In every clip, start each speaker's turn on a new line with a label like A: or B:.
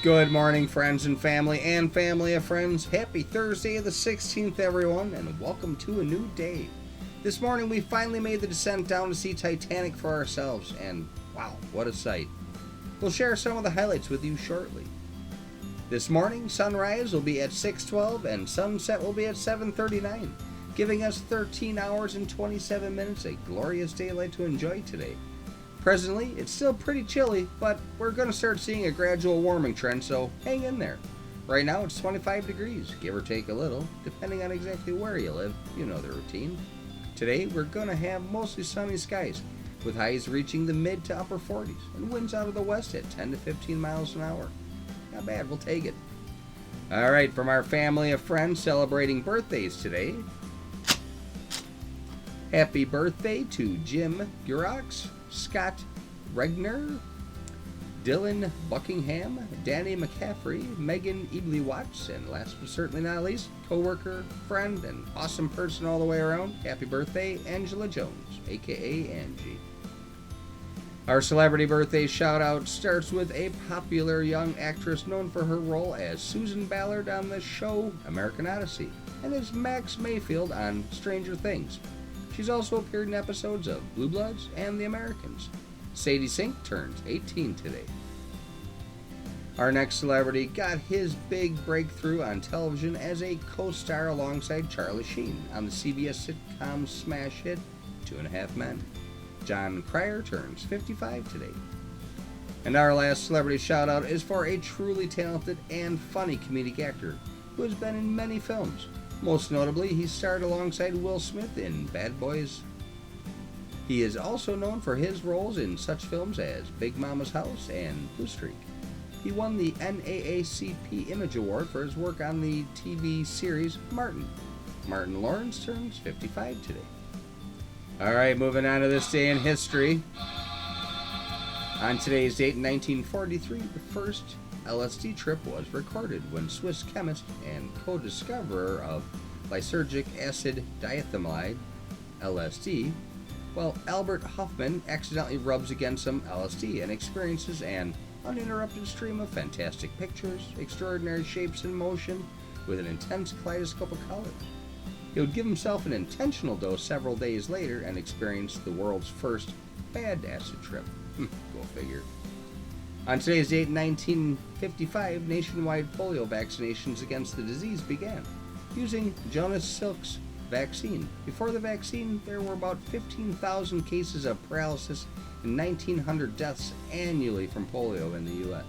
A: Good morning, friends and family of friends. Happy Thursday the 16th, everyone, and welcome to a new day. This morning we finally made the descent down to see Titanic for ourselves, and wow, what a sight. We'll share some of the highlights with you shortly. This morning, sunrise will be at 6:12 and sunset will be at 7:39, giving us 13 hours and 27 minutes, a glorious daylight to enjoy today. Presently, it's still pretty chilly, but we're going to start seeing a gradual warming trend, so hang in there. Right now it's 25 degrees, give or take a little, depending on exactly where you live. You know the routine. Today, we're going to have mostly sunny skies, with highs reaching the mid to upper 40s, and winds out of the west at 10 to 15 miles an hour. Not bad, we'll take it. Alright, from our family of friends celebrating birthdays today, happy birthday to Jim Gurox, Scott Regner, Dylan Buckingham, Danny McCaffrey, Megan Ebley-Watts, and last but certainly not least, co-worker, friend, and awesome person all the way around, happy birthday, Angela Jones, aka Angie. Our celebrity birthday shout-out starts with a popular young actress known for her role as Susan Ballard on the show American Odyssey, and as Max Mayfield on Stranger Things. She's also appeared in episodes of Blue Bloods and The Americans. Sadie Sink turns 18 today. Our next celebrity got his big breakthrough on television as a co-star alongside Charlie Sheen on the CBS sitcom smash hit 2.5 Men. John Cryer turns 55 today. And our last celebrity shout out is for a truly talented and funny comedic actor who has been in many films. Most notably, he starred alongside Will Smith in Bad Boys. He is also known for his roles in such films as Big Mama's House and Blue Streak. He won the NAACP Image Award for his work on the TV series Martin. Martin Lawrence turns 55 today. Alright, moving on to this day in history. On today's date in 1943, the first LSD trip was recorded when Swiss chemist and co-discoverer of lysergic acid diethylamide, LSD, Albert Huffman accidentally rubs against some LSD and experiences an uninterrupted stream of fantastic pictures, extraordinary shapes and motion, with an intense kaleidoscope of color. He would give himself an intentional dose several days later and experience the world's first bad acid trip. Go figure. On today's date, 1955, nationwide polio vaccinations against the disease began, using Jonas Salk's vaccine. Before the vaccine, there were about 15,000 cases of paralysis and 1,900 deaths annually from polio in the U.S.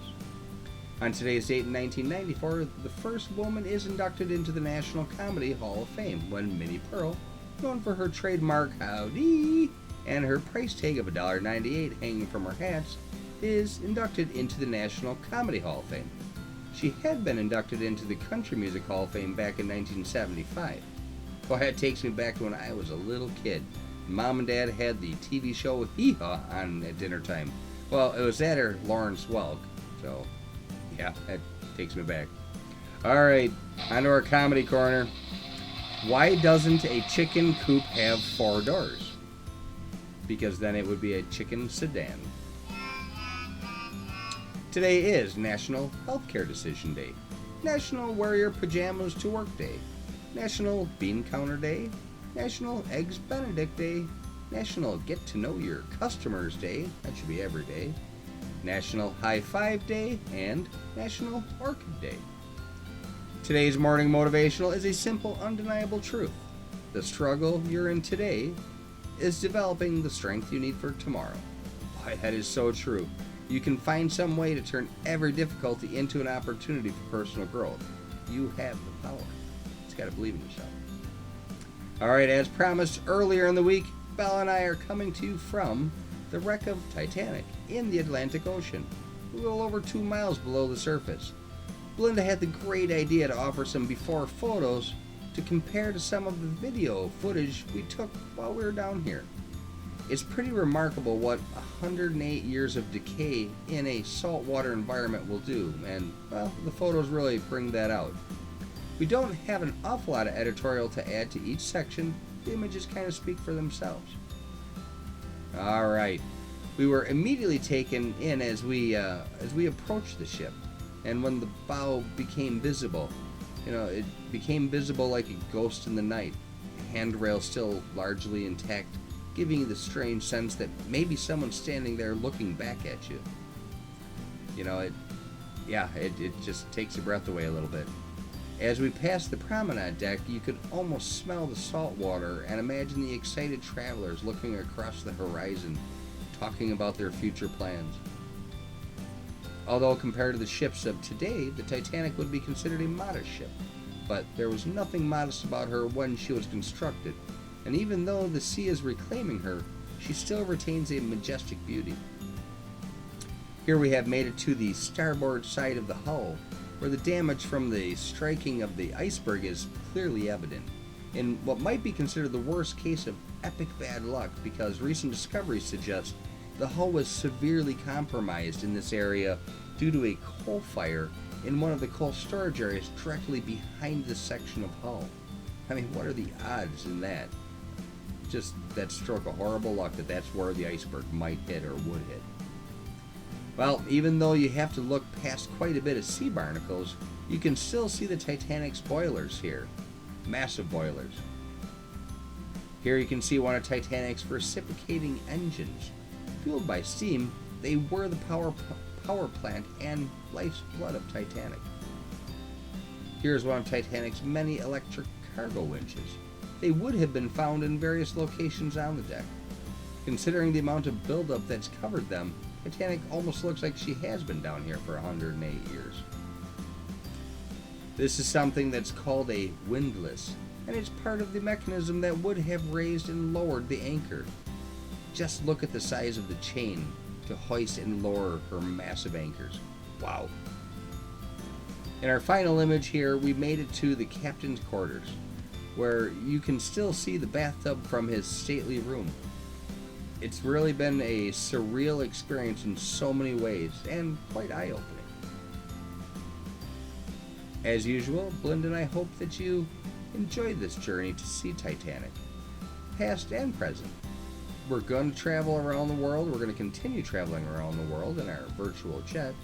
A: On today's date in 1994, the first woman is inducted into the National Comedy Hall of Fame when Minnie Pearl, known for her trademark howdy and her price tag of $1.98 hanging from her hats, is inducted into the National Comedy Hall of Fame. She had been inducted into the Country Music Hall of Fame back in 1975. Well, that takes me back to when I was a little kid. Mom and Dad had the TV show Hee-Haw on at dinner time. Well, it was that or Lawrence Welk, so yeah, that takes me back. Alright, on to our comedy corner. Why doesn't a chicken coop have 4 doors? Because then it would be a chicken sedan. Today is National Healthcare Decision Day, National Wear Your Pajamas to Work Day, National Bean Counter Day, National Eggs Benedict Day, National Get to Know Your Customers Day, that should be every day, National High Five Day, and National Orchid Day. Today's morning motivational is a simple, undeniable truth. The struggle you're in today is developing the strength you need for tomorrow. Boy, that is so true. You can find some way to turn every difficulty into an opportunity for personal growth. You have the power. Just gotta believe in yourself. Alright, as promised earlier in the week, Belle and I are coming to you from the wreck of Titanic in the Atlantic Ocean, a little over 2 miles below the surface. Belinda had the great idea to offer some before photos to compare to some of the video footage we took while we were down here. It's pretty remarkable what 108 years of decay in a saltwater environment will do, and, well, the photos really bring that out. We don't have an awful lot of editorial to add to each section. The images kind of speak for themselves. Alright, we were immediately taken in as we approached the ship. And when the bow became visible, it became visible like a ghost in the night. The handrail still largely intact, giving you the strange sense that maybe someone's standing there looking back at you. It just takes your breath away a little bit. As we passed the promenade deck, you could almost smell the salt water and imagine the excited travelers looking across the horizon, talking about their future plans. Although compared to the ships of today, the Titanic would be considered a modest ship, but there was nothing modest about her when she was constructed, and even though the sea is reclaiming her, she still retains a majestic beauty. Here we have made it to the starboard side of the hull, where the damage from the striking of the iceberg is clearly evident, in what might be considered the worst case of epic bad luck, because recent discoveries suggest the hull was severely compromised in this area due to a coal fire in one of the coal storage areas directly behind this section of hull. I mean, what are the odds in that? Just that stroke of horrible luck that's where the iceberg might hit or would hit. Well, even though you have to look past quite a bit of sea barnacles, you can still see the Titanic's boilers here. Massive boilers. Here you can see one of Titanic's reciprocating engines. Fueled by steam, they were the power plant and life's blood of Titanic. Here's one of Titanic's many electric cargo winches. They would have been found in various locations on the deck. Considering the amount of buildup that's covered them, Titanic almost looks like she has been down here for 108 years. This is something that's called a windlass, and it's part of the mechanism that would have raised and lowered the anchor. Just look at the size of the chain to hoist and lower her massive anchors. Wow. In our final image here, we made it to the captain's quarters, where you can still see the bathtub from his stately room. It's really been a surreal experience in so many ways, and quite eye-opening. As usual, Blind and I hope that you enjoyed this journey to see Titanic, past and present. We're going to travel around the world. We're going to continue traveling around the world in our virtual jet.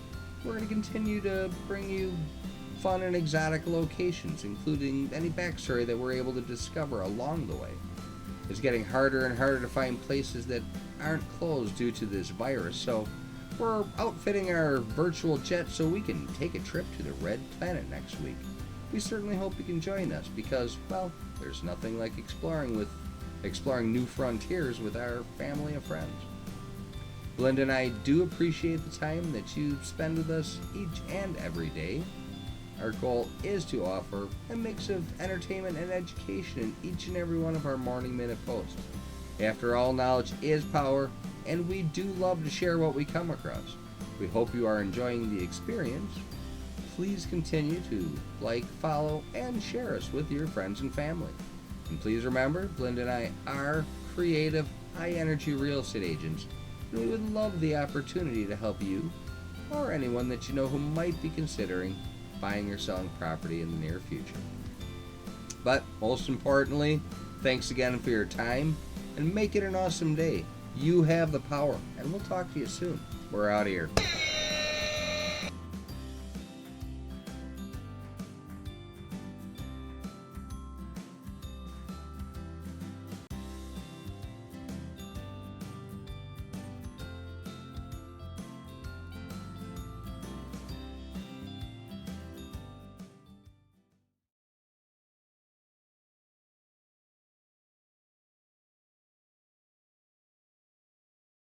A: We're going to continue to bring you fun and exotic locations, including any backstory that we're able to discover along the way. It's getting harder and harder to find places that aren't closed due to this virus, so we're outfitting our virtual jet so we can take a trip to the Red Planet next week. We certainly hope you can join us because, well, there's nothing like exploring new frontiers with our family of friends. Blind and I do appreciate the time that you spend with us each and every day. Our goal is to offer a mix of entertainment and education in each and every one of our Morning Minute posts. After all, knowledge is power, and we do love to share what we come across. We hope you are enjoying the experience. Please continue to like, follow, and share us with your friends and family. And please remember, Blind and I are creative, high-energy real estate agents, and we would love the opportunity to help you or anyone that you know who might be considering buying or selling property in the near future. But most importantly, thanks again for your time, and make it an awesome day. You have the power, and we'll talk to you soon. We're out of here.